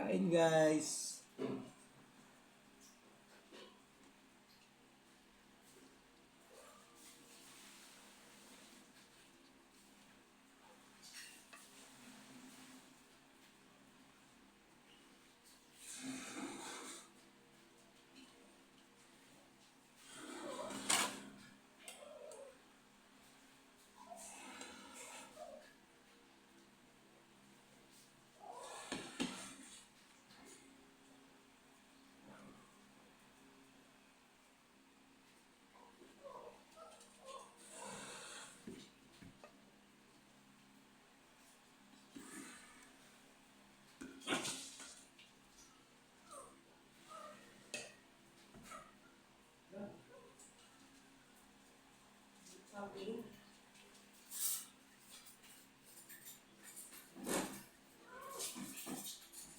Kain guys.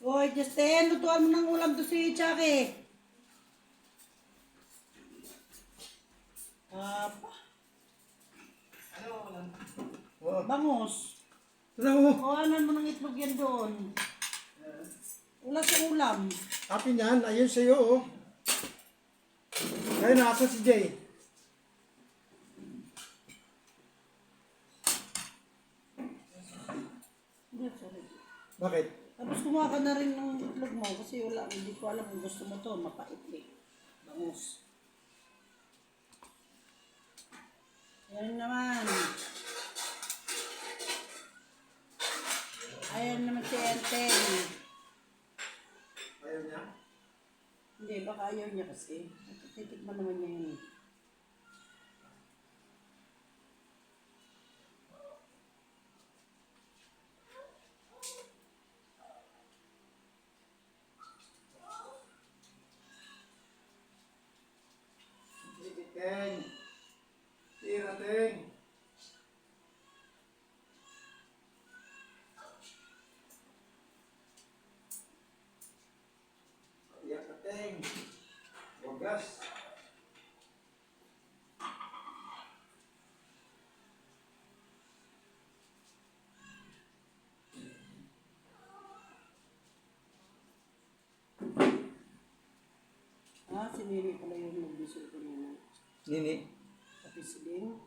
Hoy, Justin, lutuan mo ng ulam to si Chucky. Ano ulam? Bangus. Ano? Kuhanan mo ng itlog yan doon. Wala sa ulam. Atin yan, ayun sa'yo oh. Kaya nasa si Jay. Sorry. Bakit? Tapos kumuha ka na rin ng itlog mo kasi wala, hindi ko alam kung gusto mo to, mapait eh. Bangus. Yan naman. Ayan naman si Enteng. Ayaw niya? Hindi, baka ayaw niya kasi. Titikman naman niya yun. Teng. Tira, Teng. Iyak ka, Teng. Wagas. Si Nini pala yung nag-bisol ko nila. Nini. Pati si Ding.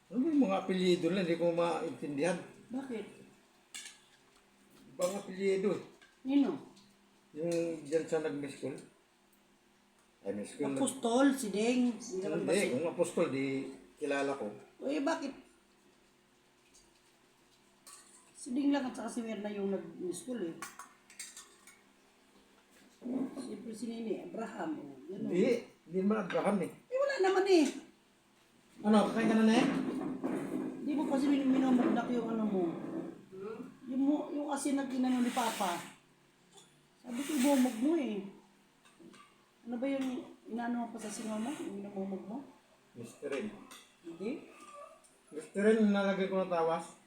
Ano yung mga apelyido lang, hindi ko maintindihan. Bakit? Ibang apelyido. Nino? Yung dyan sa nag-miss call. Ay, miss call. Apostol, si Ding. Hindi naman ba Hindi, si... kung apostol, di kilala ko. Uy, bakit? Si Ding lang at saka si Mirna yung nag-school eh. Siyempre si Nini, Abraham. Oh, yun, oh. Hindi naman Abraham eh. Eh, wala naman eh. Ano, kakain ka na na eh? Hindi mo kasi minumugdak yung ano mo. Yung kasi nag-inano ni Papa. Sabi ko, ibumog mo eh. Ano ba yung inaano mo pa sa singaw mo? Yung minumumog mo? Listerin. Hindi. Listerin, nalagay ko na tawas.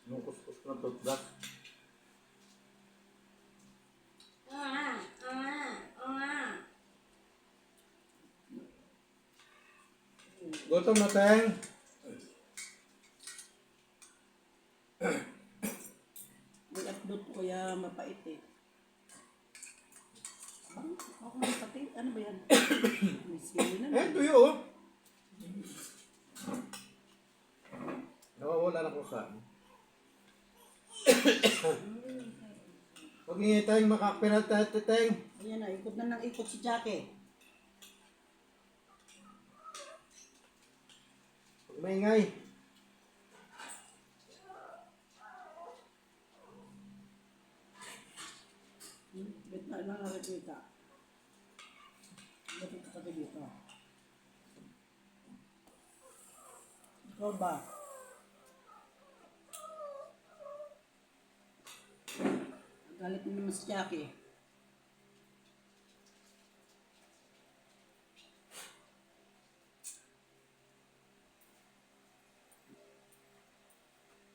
Yung kuskus ko ng toothbrush. Gutom na, Teng. May upload ko kaya mapait eh. Ako ng pati. Ano ba yan? May sili na. Eh, tuyo oh. Nawawala na ko sa Huwag niya tayong makakapinat tayo, Teng. Ayan na, ikot na ng ikot si Jackie. Huwag maingay. Bet na lang nakikita. Bakit ka pati dito? Ikaw ba? Galit mo naman si Jackie.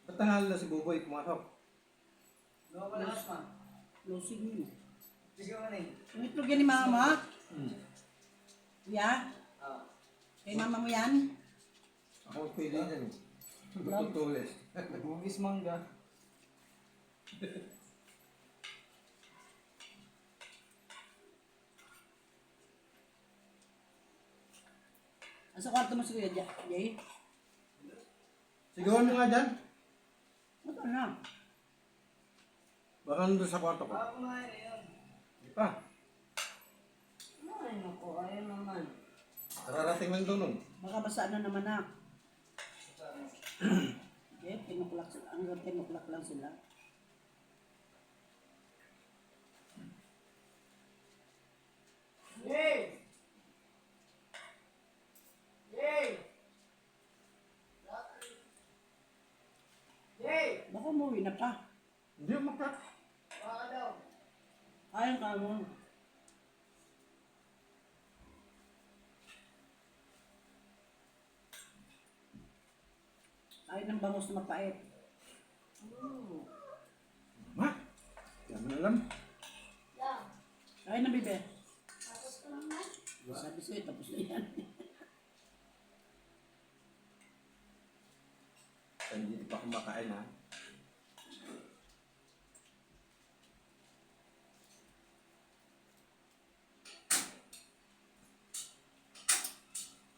Ba't tanghal na si Buboy pumasok? Malakas pa. Losing mo. Sige mo na eh. Yung itlog yan ni mama? Yeah? Kay mama mo yan? Ako pwede yan eh. Tutulis. Bugis mangga. Asa kwarto mo si Kuya Jay? Sigawan mo nga dyan. Ano na? Baka nandun sa kwarto ko. Di pa. Ay, naku, ayaw naman. Kararating lang doon nun. Baka basa na naman na. Okay, 10 o'clock sila. Hanggang 10 o'clock lang sila. Yay! Yay! Yay! Baka umuwi na pa. Hindi maka. Baka daw. Ayaw ka mo. Ayaw ng bangus na mapait. Ma? Yan mo alam. Ayaw ng bibe. Sabi sa'yo, tapos na yan. Hindi pa kumakain ha.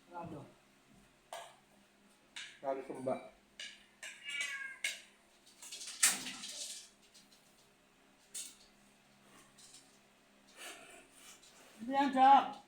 Bravo. Kali sumba. Ito yan, Chok.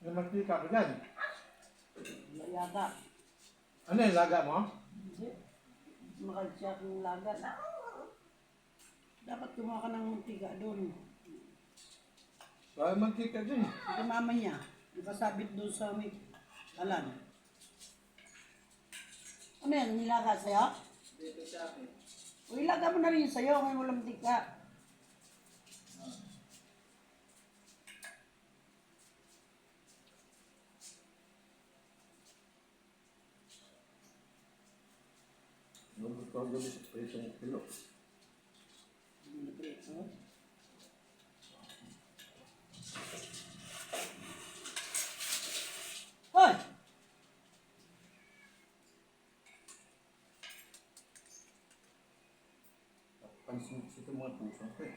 May mantika ka dyan. Laga. Ano yung laga mo? Hindi. Makalsiya kong laga. Dapat kumuha ka ng muntiga doon. Baka mantika dyan. Ito mama niya. Nakasabit doon sa may kalan. Ano yan? Nilaga sa'yo? Dito sa akin. O ilaga mo na rin sa'yo. Ngayon walang mantika. Nung gusto ko gabi sa presong kilo. Hoy! Pansin ko sa mga puso ko eh.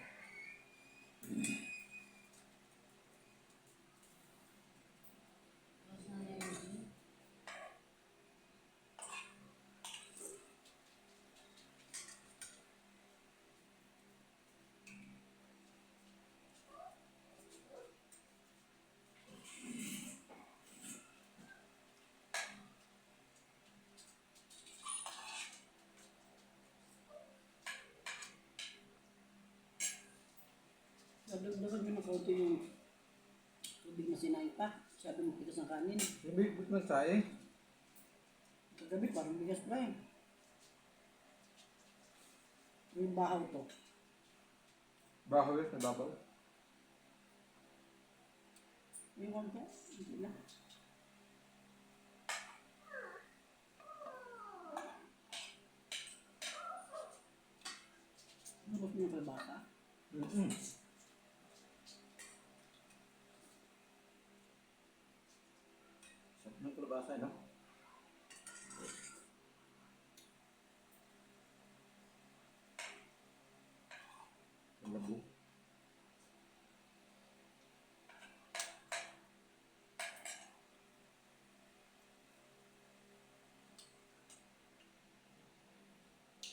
Dadagdagan mo na konti yung tubig na sinain pa. Sabi mo tigas ng kanin. Hindi, ba't magsayang? Kagabi parang bigas pa eh. Yung bahaw to. Baho yun, nababaw. Yung konti. Hindi na. Lubos mo yung kalbasa. Sarap ng kalabasa, no? Malabo.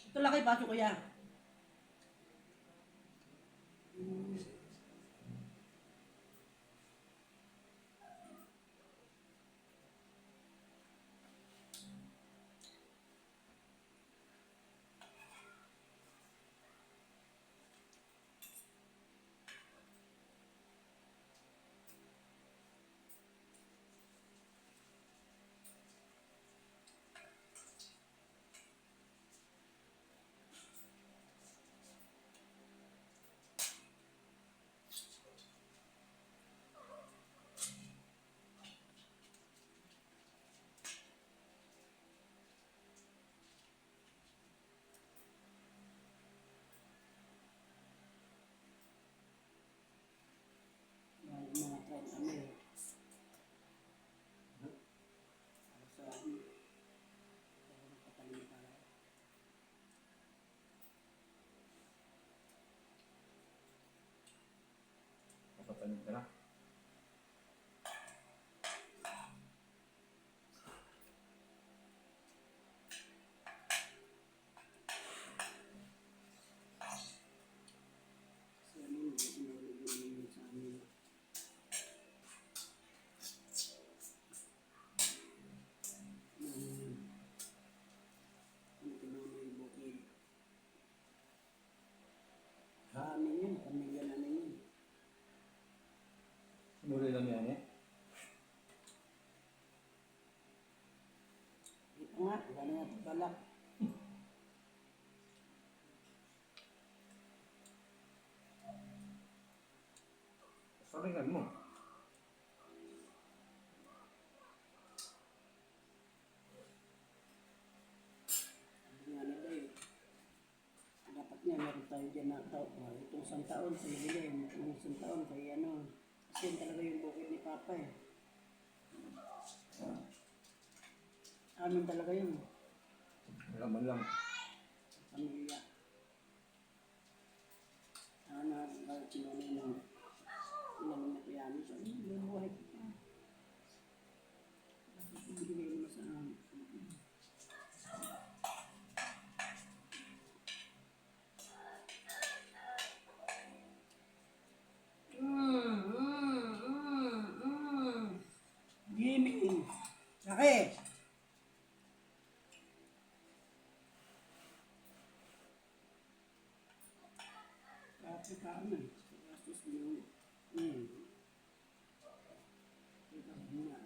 Ito lang kay Paso Kuya. Tanim ka na. Kasi ano, sinulog yun sa amin. Ano tinamay bukid. Amin yun, pamilya namin yun. Muli lang yan eh. Ito nga, wala na nga balak. Saringan mo. Sabi nga nila eh, dapat nga meron tayo dyan na tao. Itong isang taon, sa ibili. Itong isang taon, kaya ano. Kasi yun talaga yung bukid ni Papa eh. Amin talaga yun. Wala man lang. Pamilya. Ano, bakit sinunay ng ilang na kaya namin siya. Yung buhay ko pa. Bakit ibigay mo sa amin? Jimmy! Laki! Laki ka ano eh. Gastos mo yung... Ito muna.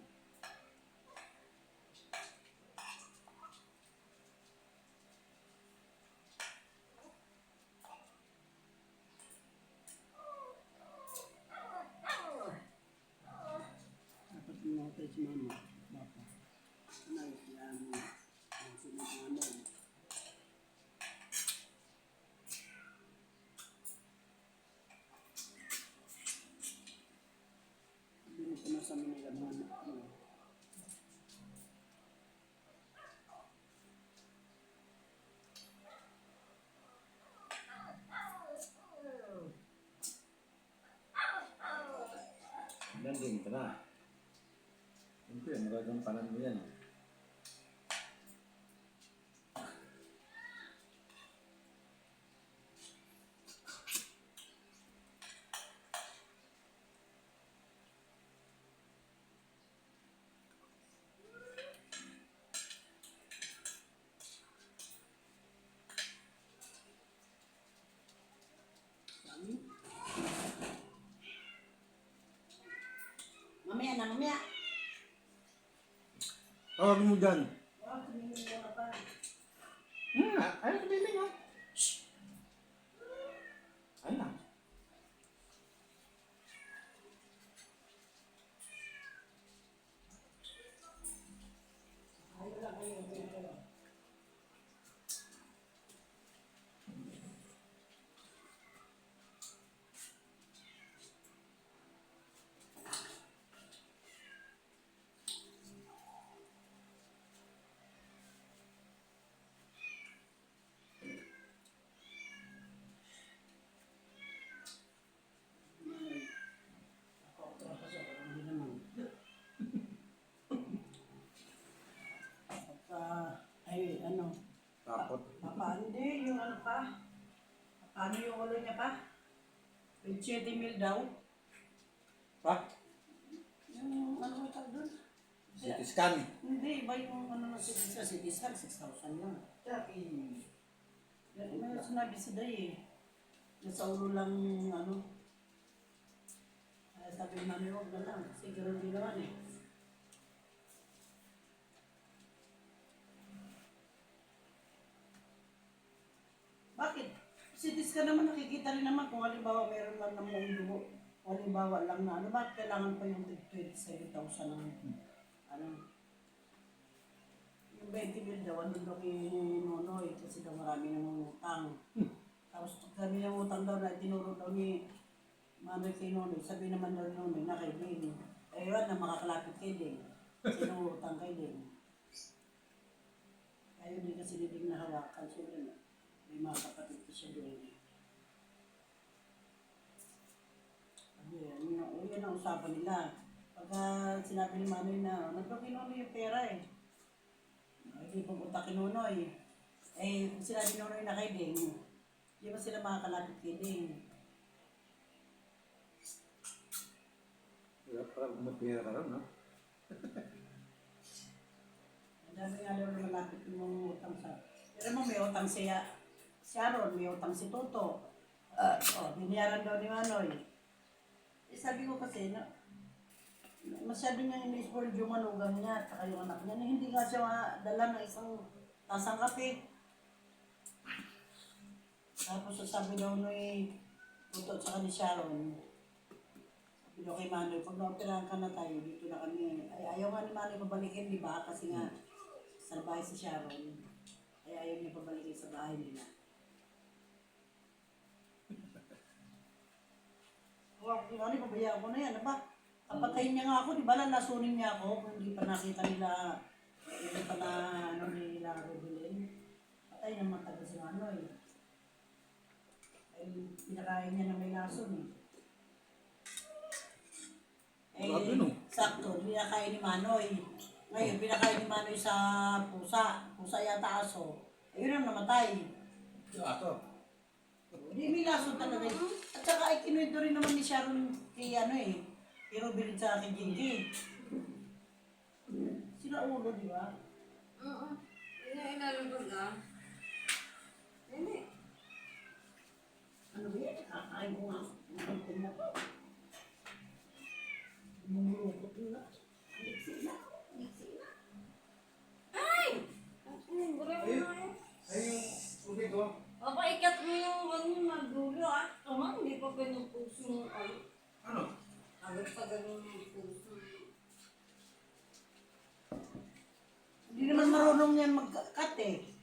Dapat mo tayo si mama. Papa. Nice yan. Ang sunod namin. Binit ko na sa Manila mga anak. Landing ka na. Siyempre, magagang panan mo yan. Mamaya na, mamaya. Tawag mo dyan. Wow, tumingin mo na pa. Ano sabihin mo? Shhh! Ayun lang. Ayaw lang kayo. Ay, ano, Takot. hindi, yung ano pa, paano yung ulo niya pa? 27 mil daw. Pa? Yung ano yung tawag doon? CT scan. Hindi, iba yung ano na CT scan, 6,000 lang. May sinabi si Day eh. Nasa ulo lang ano. Kaya sabi namin, huwag na lang. Kasi gano'n din naman eh. Bakit? CT scan naman nakikita rin naman kung halimbawa meron lang ng mong dugo. O halimbawa lang na ano, bakit kailangan pa yung 27,000 ng ano? Yung 20 mil daw, ano daw kay Nonoy kasi daw marami ng utang. Tapos sabi niya utang daw na tinuro daw ni Manoy kay Nonoy. Sabi naman daw ni Nonoy na kay Ding. Ayun na makakalapit kay Ding. Sino utang kay Ding. Ayaw din kasi ni Ding na hawakan. Siyempre may mga kapatid ko siya doon. Sabi, ano yung usapan nila. Pagka sinabi ni Manoy na, nagpakinuno yung pera eh. Hindi pupunta kay Nunoy. Eh, kung sinabi ni Nunoy na kay Ding, di ba sila makakalapit kay Ding? Wala para kumapira ka ron, no? Ang dami nga lang malapit yung mga utang sa... Pero mo may utang siya. Sharon, may utang si Toto. Binayaran daw ni Manoy. Eh, sabi ko kasi, masyado niyang in-spoil yung manugang niya at saka yung anak niya na hindi nga siya dala ng isang tasang kape. Tapos sabi daw ni Toto at saka ni Sharon, sabi daw kay Manoy, pag naoperahan ka na tayo, dito na kami. Ay, ayaw nga ni Manoy pabalikin, di ba? Kasi nga, sa bahay si Sharon, ay ayaw niya pabalikin sa bahay nila. Wow, di ba? Pabayaan ko na yan, ba? Kapatayin niya nga ako, di ba? Lalasunin niya ako kung hindi pa nakita nila, hindi pa na, ano nila Rubilin. Patay naman taga si Manoy. Ay, pinakain niya na may lason eh. Grabe, no? Sakto, pinakain ni Manoy. Ngayon, pinakain ni Manoy sa pusa. Pusa yata aso. Ayun ang namatay. Ato. Hindi, may lason talaga yun. At saka ay kinuwento rin naman ni Sharon kay ano eh. Kay Rubilin sa akin, Jinky. Sila ulo, di ba? Oo. Inalulog ah. Hindi. Ano ba yan? Kakain ko nga. Ang na to. Mumulukot na. Aliksi na. Aliksi na. Ay! Ang gulay mo na yun. Ay, yung tubig ko. Papaikat mo yung ano magdulo ah. Tama, hindi pa pinupuso yung ano. Ano? Agad pa ganun yung puso. Hindi naman marunong yan mag-cut eh.